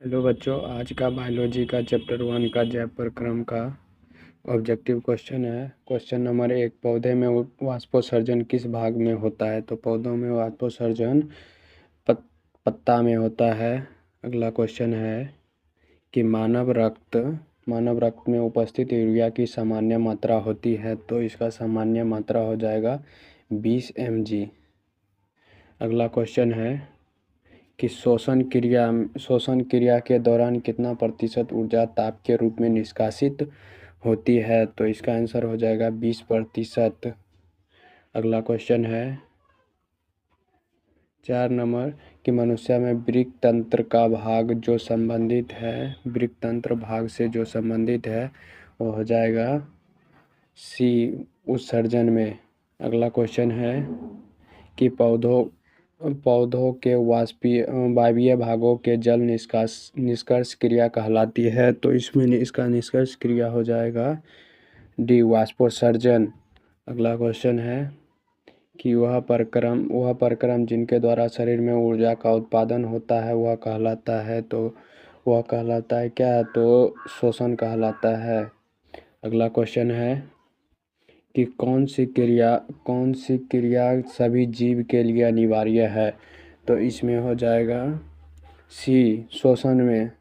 Hello बच्चों, आज का बायोलॉजी का चैप्टर 1 का जैव प्रक्रम का ऑब्जेक्टिव क्वेश्चन है। क्वेश्चन नंबर 1, पौधे में वाष्पोत्सर्जन किस भाग में होता है? तो पौधों में वाष्पोत्सर्जन पत्ता में होता है। अगला क्वेश्चन है कि मानव रक्त में उपस्थित यूरिया की सामान्य मात्रा होती है, तो इसका सामान्य मात्रा हो जाएगा 20 mg। अगला क्वेश्चन है कि शोषण क्रिया के दौरान कितना प्रतिशत ऊर्जा ताप के रूप में निष्कासित होती है? तो इसका आंसर हो जाएगा 20%। अगला क्वेश्चन है 4 नंबर कि मनुष्य में वृक्क तंत्र का भाग जो संबंधित है, वृक्क तंत्र भाग से जो संबंधित है वो हो जाएगा सी, उत्सर्जन में। अगला क्वेश्चन है कि पौधों के वायवीय भागों के जल निष्कर्ष क्रिया कहलाती है, तो इसमें इसका निष्कर्ष क्रिया हो जाएगा डी, वाष्पोत्सर्जन। अगला क्वेश्चन है कि वह प्रक्रम जिनके द्वारा शरीर में ऊर्जा का उत्पादन होता है वह कहलाता है, तो वह कहलाता है क्या? तो शोषण कहलाता है। अगला क्वेश्चन है कि कौन सी क्रिया सभी जीव के लिए अनिवार्य है? तो इसमें हो जाएगा सी, शोषण में।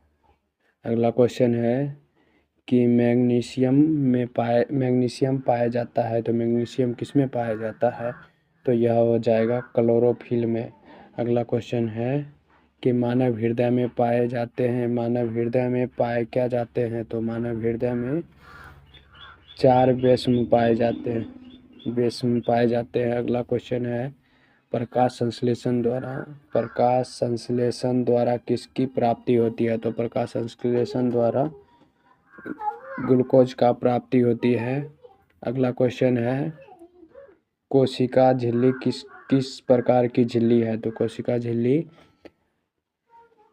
अगला क्वेश्चन है कि मैग्नीशियम पाया जाता है, तो मैग्नीशियम किस में पाया जाता है? तो यह हो जाएगा क्लोरोफिल में। अगला क्वेश्चन है कि मानव हृदय में पाए जाते हैं, मानव हृदय में पाए क्या जाते हैं? तो मानव हृदय में 4 बेस्म पाए जाते हैं। अगला क्वेश्चन है प्रकाश संश्लेषण द्वारा किसकी प्राप्ति होती है? तो प्रकाश संश्लेषण द्वारा ग्लूकोज का प्राप्ति होती है। अगला क्वेश्चन है कोशिका झिल्ली किस प्रकार की झिल्ली है? तो कोशिका झिल्ली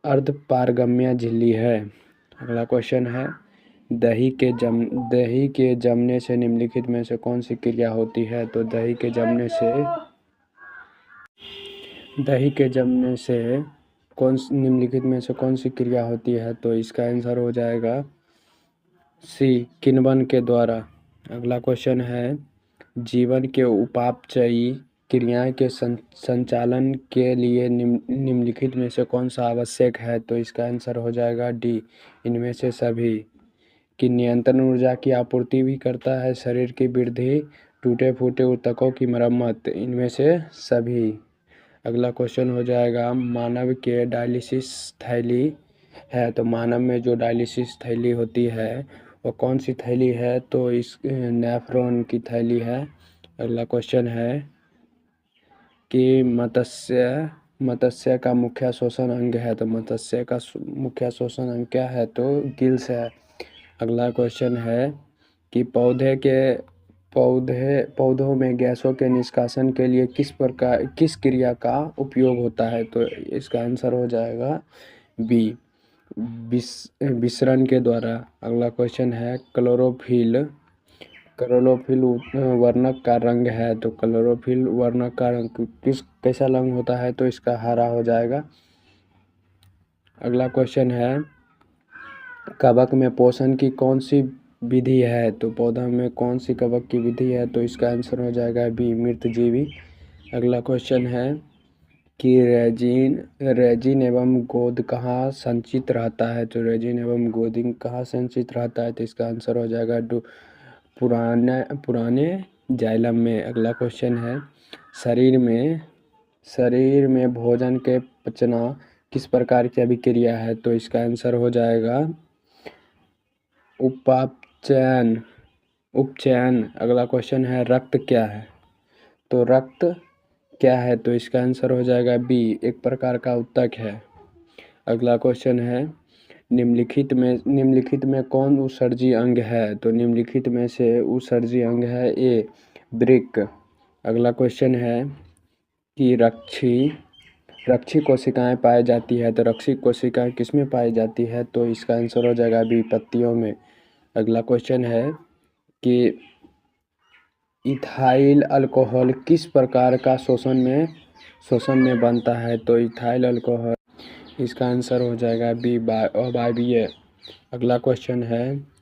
अर्धपारगम्य झिल्ली है। अगला क्वेश्चन है दही के जमने से निम्नलिखित में से कौन सी क्रिया होती है? तो दही के जमने से निम्नलिखित में से कौन सी क्रिया होती है? तो इसका आंसर हो जाएगा सी, किण्वन के द्वारा। अगला क्वेश्चन है जीवन के उपापचयी क्रियाएं के संचालन के लिए निम्नलिखित में से कौन सा आवश्यक है? तो इसका आंसर हो जाएगा डी, इनमें से सभी। कि नियंत्रण ऊर्जा की आपूर्ति भी करता है, शरीर की वृद्धि, टूटे फूटे ऊतकों की मरम्मत, इनमें से सभी। अगला क्वेश्चन हो जाएगा मानव के डायलिसिस थैली है, तो मानव में जो डायलिसिस थैली होती है वो कौन सी थैली है? तो इस नेफ्रॉन की थैली है। अगला क्वेश्चन है कि मत्स्य का मुख्य शोषण अंग है, तो मत्स्य का मुख्य शोषण अंग क्या है? तो गिल्स है। अगला क्वेश्चन है कि पौधों में गैसों के निष्कासन के लिए किस क्रिया का उपयोग होता है? तो इसका आंसर हो जाएगा बी, विसरण के द्वारा। अगला क्वेश्चन है क्लोरोफिल वर्णक का रंग है, तो क्लोरोफिल वर्णक का रंग कैसा रंग होता है? तो इसका हरा हो जाएगा। अगला क्वेश्चन है कवक में पोषण की कौन सी विधि है? तो पौधा में कौन सी कवक की विधि है? तो इसका आंसर हो जाएगा बी, मृतजीवी। अगला क्वेश्चन है कि रेजिन एवं गोंद कहाँ संचित रहता है? तो रेजिन एवं गोंद कहाँ संचित रहता है? तो इसका आंसर हो जाएगा पुराने जाइलम में। अगला क्वेश्चन है शरीर में भोजन के पचना किस प्रकार की अभिक्रिया है? तो इसका आंसर हो जाएगा उपचयन। अगला क्वेश्चन है रक्त क्या है? तो रक्त क्या है? तो इसका आंसर हो जाएगा बी, एक प्रकार का उत्तक है। अगला क्वेश्चन है निम्नलिखित में कौन उत्सर्जी अंग है? तो निम्नलिखित में से उत्सर्जी अंग है ए, वृक्क। अगला क्वेश्चन है कि रक्षी कोशिकाएं पाई जाती है, तो रक्षी कोशिकाएं किस में पाई जाती है? तो इसका आंसर हो जाएगा बी, पत्तियों में। अगला क्वेश्चन है कि इथाइल अल्कोहल किस प्रकार का शोषण में बनता है? तो इथाइल अल्कोहल इसका आंसर हो जाएगा बी, वायवीय। अगला क्वेश्चन है,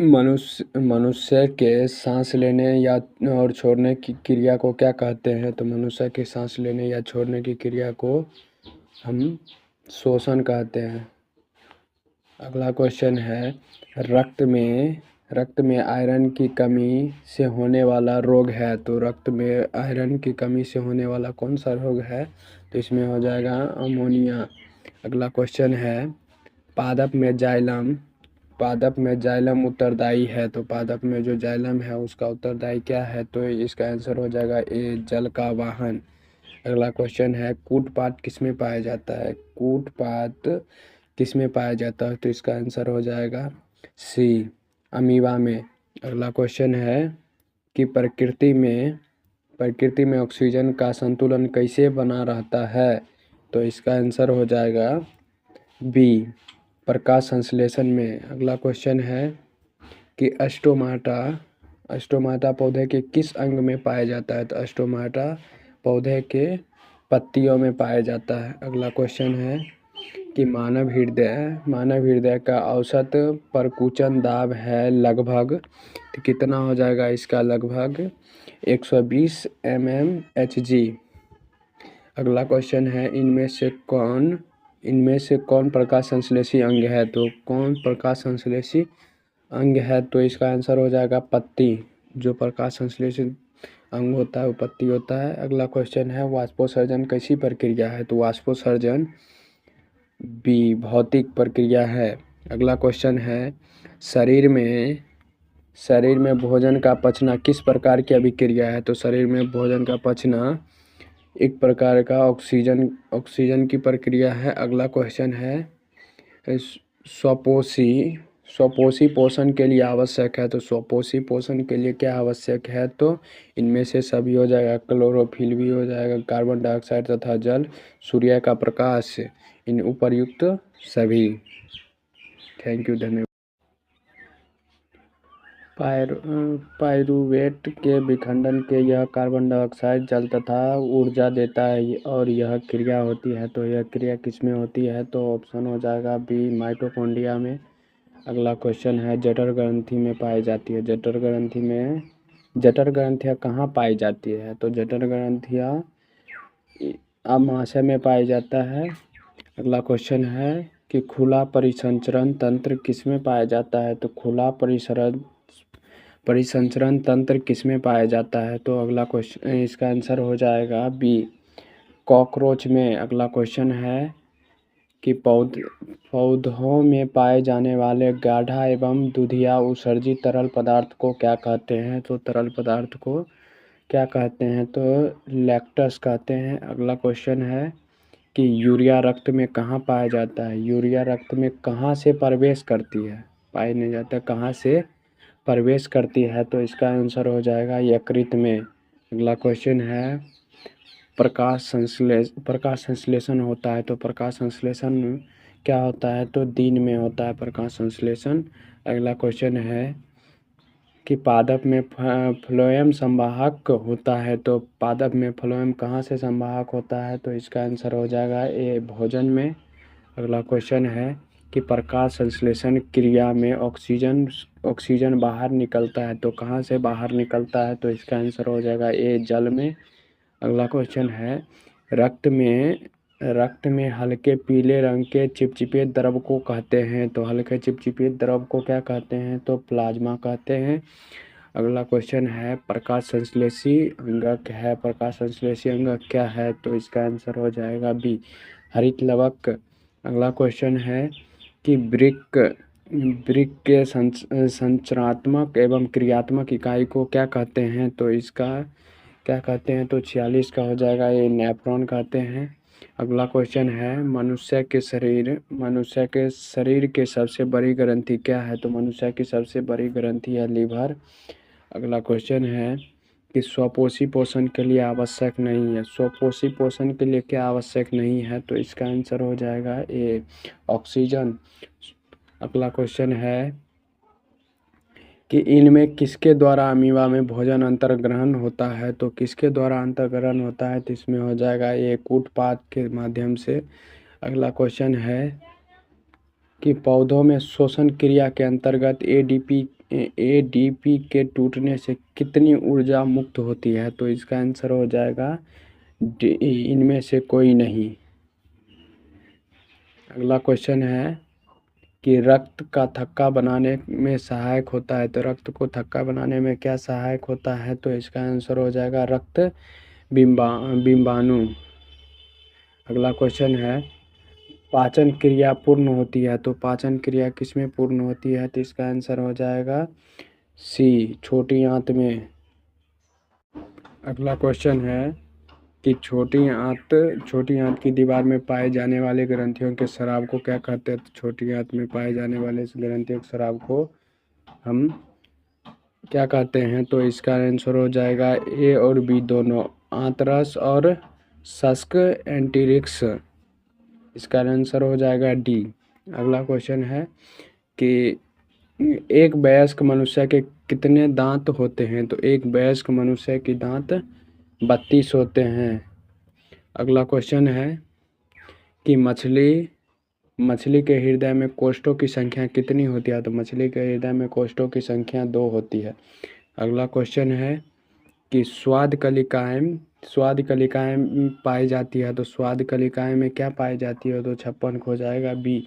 मनुष्य के सांस लेने या और छोड़ने की क्रिया को क्या कहते हैं? तो मनुष्य के सांस लेने या छोड़ने की क्रिया को हम श्वसन कहते हैं। अगला क्वेश्चन है, रक्त में आयरन की कमी से होने वाला रोग है। तो रक्त में आयरन की कमी से होने वाला कौन सा रोग है? तो इसमें हो जाएगा अमोनिया। अगला क्वेश्चन है, पादप में जाइलम उत्तरदायी है। तो पादप में जो जाइलम है उसका उत्तरदायी क्या है? तो इसका आंसर हो जाएगा ए, जल का वाहन। अगला क्वेश्चन है, कूटपाट किसमें पाया जाता है? कूटपाट किसमें पाया जाता है? तो इसका आंसर हो जाएगा सी, अमीबा में। अगला क्वेश्चन है कि प्रकृति में ऑक्सीजन का संतुलन कैसे बना रहता है? तो इसका आंसर हो जाएगा बी, प्रकाश संश्लेषण में। अगला क्वेश्चन है कि अस्टोमाटा पौधे के किस अंग में पाया जाता है? तो अस्टोमाटा पौधे के पत्तियों में पाया जाता है। अगला क्वेश्चन है कि मानव हृदय का औसत परकुंचन दाब है लगभग, तो कितना हो जाएगा इसका? लगभग 120 mmHg। अगला क्वेश्चन है, इनमें से कौन प्रकाश संश्लेषी अंग है? तो कौन प्रकाश संश्लेषी अंग है? तो इसका आंसर हो जाएगा पत्ती। जो प्रकाश संश्लेषी अंग होता है वो पत्ती होता है। अगला क्वेश्चन है, वाष्पोत्सर्जन कैसी प्रक्रिया है? तो वाष्पोत्सर्जन बी, भौतिक प्रक्रिया है। अगला क्वेश्चन है, शरीर में भोजन का पचना किस प्रकार की अभिक्रिया है? तो शरीर में भोजन का पचना एक प्रकार का ऑक्सीजन की प्रक्रिया है। अगला क्वेश्चन है, स्वपोषी पोषण के लिए आवश्यक है। तो स्वपोषी पोषण के लिए क्या आवश्यक है? तो इनमें से सभी हो जाएगा, क्लोरोफिल भी हो जाएगा, कार्बन डाइऑक्साइड तथा जल, सूर्य का प्रकाश, इन उपर्युक्त सभी। थैंक यू, धन्यवाद। पाइरूवेट के विखंडन के यह कार्बन डाइऑक्साइड, जल तथा ऊर्जा देता है और यह क्रिया होती है। तो यह क्रिया किसमें होती है? तो ऑप्शन हो जाएगा बी, माइटोकॉन्ड्रिया में। अगला क्वेश्चन है, जठर ग्रंथि में पाई जाती है। जठर ग्रंथियाँ कहाँ पाई जाती है? तो जठर ग्रंथियाँ आमाशय में पाया जाता है। अगला क्वेश्चन है कि खुला परिसंचरण तंत्र किसमें पाया जाता है? तो खुला परिसंचरण तंत्र किसमें पाया जाता है? तो अगला क्वेश्चन, इसका आंसर हो जाएगा बी, कॉकरोच में। अगला क्वेश्चन है कि पौधों में पाए जाने वाले गाढ़ा एवं दूधिया उत्सर्जित तरल पदार्थ को क्या कहते हैं? तो तरल पदार्थ को क्या कहते हैं? तो लैक्टस कहते हैं। अगला क्वेश्चन है कि यूरिया रक्त में कहाँ पाया जाता है? यूरिया रक्त में कहाँ से प्रवेश करती है? पाया नहीं जाता, कहाँ से प्रवेश करती है? तो इसका आंसर हो जाएगा यकृत में। अगला क्वेश्चन है, प्रकाश संश्लेषण होता है। तो प्रकाश संश्लेषण क्या होता है? तो दिन में होता है प्रकाश संश्लेषण। अगला क्वेश्चन है कि पादप में फ्लोएम संवाहक होता है। तो पादप में फ्लोएम कहाँ से संवाहक होता है? तो इसका आंसर हो जाएगा ए, भोजन में। अगला क्वेश्चन है कि प्रकाश संश्लेषण क्रिया में ऑक्सीजन बाहर निकलता है। तो कहाँ से बाहर निकलता है? तो इसका आंसर हो जाएगा ए, जल में। अगला क्वेश्चन है, रक्त में हल्के पीले रंग के चिपचिपे द्रव को कहते हैं। तो हल्के चिपचिपे द्रव को क्या कहते हैं? तो प्लाज्मा कहते हैं। अगला क्वेश्चन है, प्रकाश संश्लेषी अंग क्या है? तो इसका आंसर हो जाएगा बी, हरित लवक। अगला क्वेश्चन है कि वृक्क के संरचनात्मक एवं क्रियात्मक इकाई को क्या कहते हैं? तो इसका क्या कहते हैं? तो 46 का हो जाएगा ये, नेफ्रॉन कहते हैं। अगला क्वेश्चन है, मनुष्य के शरीर के सबसे बड़ी ग्रंथि क्या है? तो मनुष्य की सबसे बड़ी ग्रंथि है लीवर। अगला क्वेश्चन है कि स्वपोषी पोषण के लिए आवश्यक नहीं है। स्वपोषी पोषण के लिए क्या आवश्यक नहीं है? तो इसका आंसर हो जाएगा ए, ऑक्सीजन। अगला क्वेश्चन है कि इनमें किसके द्वारा अमीबा में भोजन अंतर्ग्रहण होता है, तो किसके द्वारा अंतर्ग्रहण होता है तो इसमें हो जाएगा ये कूटपाद के माध्यम से। अगला क्वेश्चन है कि पौधों में श्वसन क्रिया के अंतर्गत एडीपी के टूटने से कितनी ऊर्जा मुक्त होती है, तो इसका आंसर हो जाएगा इनमें से कोई नहीं। अगला क्वेश्चन है कि रक्त का थक्का बनाने में सहायक होता है, तो रक्त को थक्का बनाने में क्या सहायक होता है, तो इसका आंसर हो जाएगा रक्त बिंबाणु। अगला क्वेश्चन है पाचन क्रिया पूर्ण होती है, तो पाचन क्रिया किसमें पूर्ण होती है, तो इसका आंसर हो जाएगा सी, छोटी आंत में। अगला क्वेश्चन है कि छोटी आंत की दीवार में पाए जाने वाले ग्रंथियों के स्राव को क्या कहते हैं, तो छोटी आंत में पाए जाने वाले इस ग्रंथियों के स्राव को हम क्या कहते हैं, तो इसका आंसर हो जाएगा ए और बी दोनों, आंतरस और शुष्क एंटीरिक्स। इसका आंसर हो जाएगा डी। अगला क्वेश्चन है कि एक वयस्क मनुष्य के कितने दांत होते हैं, तो एक वयस्क मनुष्य के दांत 32 होते हैं। अगला क्वेश्चन है कि मछली के हृदय में कोष्ठों की संख्या कितनी होती है, तो मछली के हृदय में कोष्ठों की संख्या 2 होती है। अगला क्वेश्चन है कि स्वाद कलिकाएं पाई जाती है, तो स्वाद कलिकाएं में क्या पाई जाती है, तो 56 हो जाएगा बी।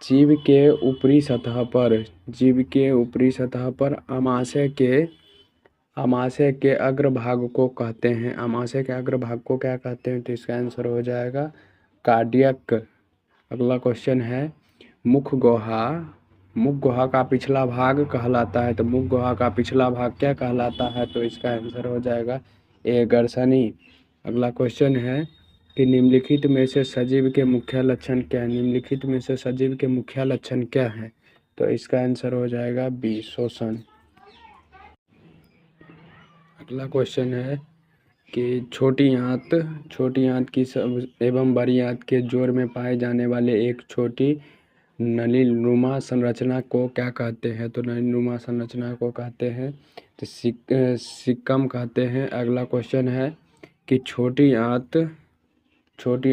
जीव के ऊपरी सतह पर आमाशय के अग्रभाग को कहते हैं, आमाशय के अग्रभाग को क्या कहते हैं, तो इसका आंसर हो जाएगा कार्डियक। अगला क्वेश्चन है मुख गुहा का पिछला भाग कहलाता है, तो मुख गुहा का पिछला भाग क्या कहलाता है, तो इसका आंसर हो जाएगा ए, गर्दनी। अगला क्वेश्चन है कि निम्नलिखित में से सजीव के मुख्य लक्षण क्या है, निम्नलिखित में से सजीव के मुख्य लक्षण क्या है, तो इसका आंसर हो जाएगा बी, श्वसन। अगला क्वेश्चन है कि छोटी आंत की एवं बड़ी आंत के जोड़ में पाए जाने वाले एक छोटी नलीनुमा संरचना को क्या कहते हैं, तो नलीनुमा संरचना को कहते हैं तो सिक्कम कहते हैं। अगला क्वेश्चन है कि छोटी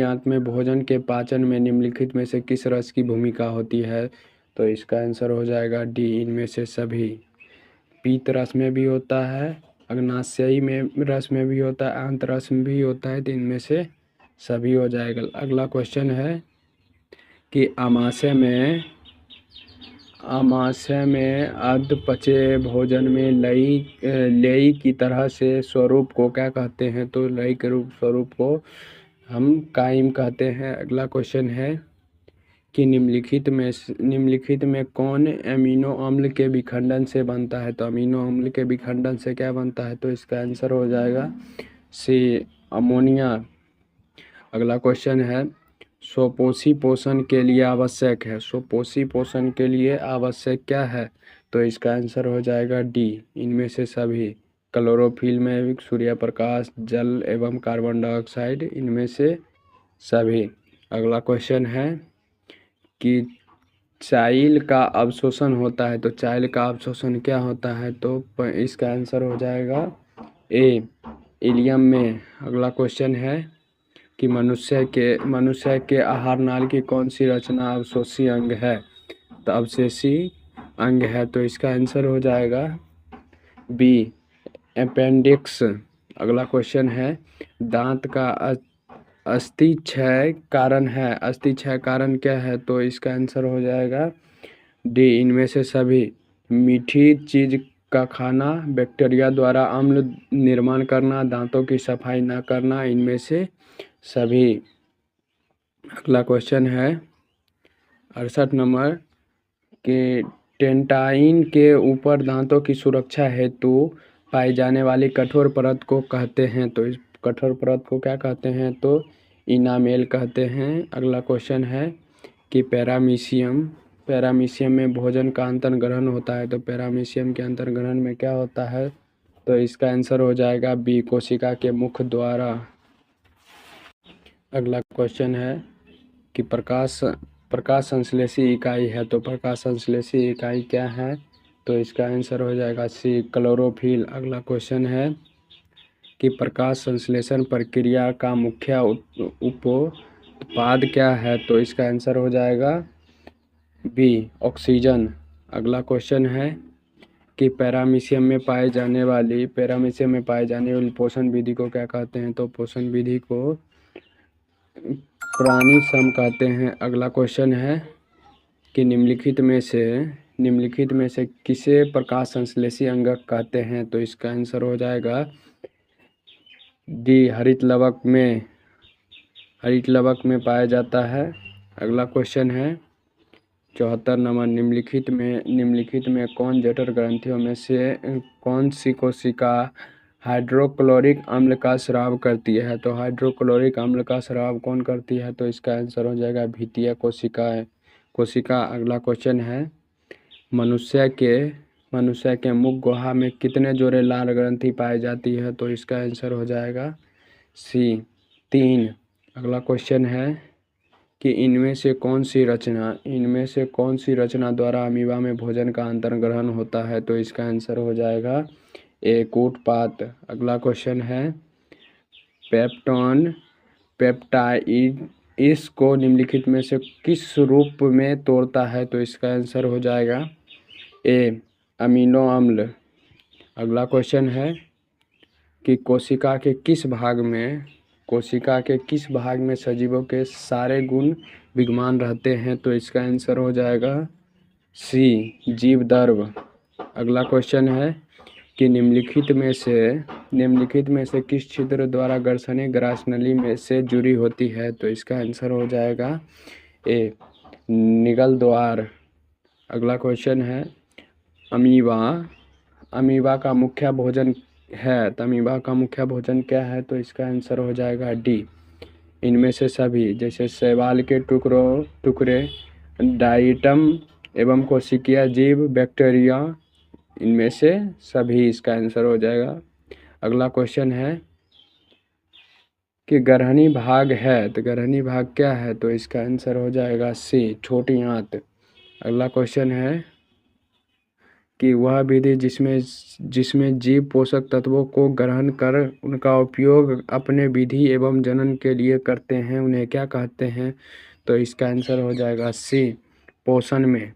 आंत में भोजन के पाचन में निम्नलिखित में से किस रस की भूमिका होती है, तो इसका आंसर हो जाएगा डी, इनमें से सभी। पीत रस में भी होता है, अग्नाशयी में रस में भी होता है, आंत रस में भी होता है, तो इनमें से सभी हो जाएगा। अगला क्वेश्चन है कि आमाशय में अधपचे भोजन में लेई की तरह से स्वरूप को क्या कहते हैं, तो लेई के स्वरूप को हम काइम कहते हैं। अगला क्वेश्चन है कि निम्नलिखित में कौन अमीनो अम्ल के विखंडन से बनता है, तो अमीनो अम्ल के विखंडन से क्या बनता है, तो इसका आंसर हो जाएगा सी, अमोनिया। अगला क्वेश्चन है स्वपोषी पोषण के लिए आवश्यक है, स्वपोषी पोषण के लिए आवश्यक क्या है, तो इसका आंसर हो जाएगा डी, इनमें से सभी। क्लोरोफिल में सूर्य प्रकाश, जल एवं कार्बन डाइऑक्साइड, इनमें से सभी। अगला क्वेश्चन है कि चाइल का अवशोषण होता है, तो चाइल का अवशोषण क्या होता है, तो इसका आंसर हो जाएगा ए, इलियम में। अगला क्वेश्चन है कि मनुष्य के आहार नाल की कौन सी रचना अवशोषी अंग है, तो अवशेषी अंग है, तो इसका आंसर हो जाएगा बी, अपेंडिक्स। अगला क्वेश्चन है दांत का अस्थि क्षय कारण क्या है, तो इसका आंसर हो जाएगा डी, इनमें से सभी। मीठी चीज का खाना, बैक्टीरिया द्वारा अम्ल निर्माण करना, दांतों की सफाई न करना, इनमें से सभी। अगला क्वेश्चन है 68 नंबर कि टेंटाइन के ऊपर दांतों की सुरक्षा हेतु पाई जाने वाली कठोर परत को कहते हैं, तो इस कठोर परत को क्या कहते हैं, तो इनामेल कहते हैं। अगला क्वेश्चन है कि पैरामीशियम में भोजन का अंतर्ग्रहण होता है, तो पैरामीशियम के अंतर्ग्रहण में क्या होता है, तो इसका आंसर हो जाएगा बी, कोशिका के मुख द्वारा। अगला क्वेश्चन है कि प्रकाश संश्लेषी इकाई है, तो प्रकाश संश्लेषी इकाई क्या है, तो इसका आंसर हो जाएगा सी, क्लोरोफिल। अगला क्वेश्चन है कि प्रकाश संश्लेषण प्रक्रिया का मुख्य उत्पाद क्या है, तो इसका आंसर हो जाएगा बी, ऑक्सीजन। अगला क्वेश्चन है कि पैरामीशियम में पाई जाने वाली पोषण विधि को क्या कहते हैं, तो पोषण विधि को प्राणी सम कहते हैं। अगला क्वेश्चन है कि निम्नलिखित में से किसे प्रकाश संश्लेषी अंगक कहते हैं, तो इसका आंसर हो जाएगा डी, हरित लवक में पाया जाता है। अगला क्वेश्चन है 74 नंबर, निम्नलिखित में कौन जठर ग्रंथियों में से कौन सी कोशिका हाइड्रोक्लोरिक अम्ल का स्राव करती है, तो हाइड्रोक्लोरिक अम्ल का स्राव कौन करती है, तो इसका आंसर हो जाएगा भीतीय कोशिका। अगला क्वेश्चन है मनुष्य के मुख गुहा में कितने जोड़े लाल ग्रंथि पाई जाती है, तो इसका आंसर हो जाएगा सी, 3। अगला क्वेश्चन है कि इनमें से कौन सी रचना द्वारा अमीबा में भोजन का अंतर्ग्रहण होता है, तो इसका आंसर हो जाएगा ए, कूटपात। अगला क्वेश्चन है पेप्टाइड इसको निम्नलिखित में से किस रूप में तोड़ता है, तो इसका आंसर हो जाएगा ए, अमीनो अम्ल। अगला क्वेश्चन है कि कोशिका के किस भाग में सजीवों के सारे गुण विद्यमान रहते हैं, तो इसका आंसर हो जाएगा सी, जीवदर्भ। अगला क्वेश्चन है कि निम्नलिखित में से किस छिद्र द्वारा ग्रसनी ग्रासनली में से जुड़ी होती है, तो इसका आंसर हो जाएगा ए, निगल द्वार। अगला क्वेश्चन है अमीबा का मुख्य भोजन है, तो अमीबा का मुख्य भोजन क्या है, तो इसका आंसर हो जाएगा डी, इनमें से सभी, जैसे शैवाल के टुकड़े, डाइटम एवं कोशिकीय जीव, बैक्टीरिया, इनमें से सभी, इसका आंसर हो जाएगा। अगला क्वेश्चन है कि गर्हनी भाग है, तो गर्हनी भाग क्या है, तो इसका आंसर हो जाएगा सी, छोटी आंत। अगला क्वेश्चन है कि वह विधि जिसमें जीव पोषक तत्वों को ग्रहण कर उनका उपयोग अपने विधि एवं जनन के लिए करते हैं, उन्हें क्या कहते हैं, तो इसका आंसर हो जाएगा सी, पोषण में।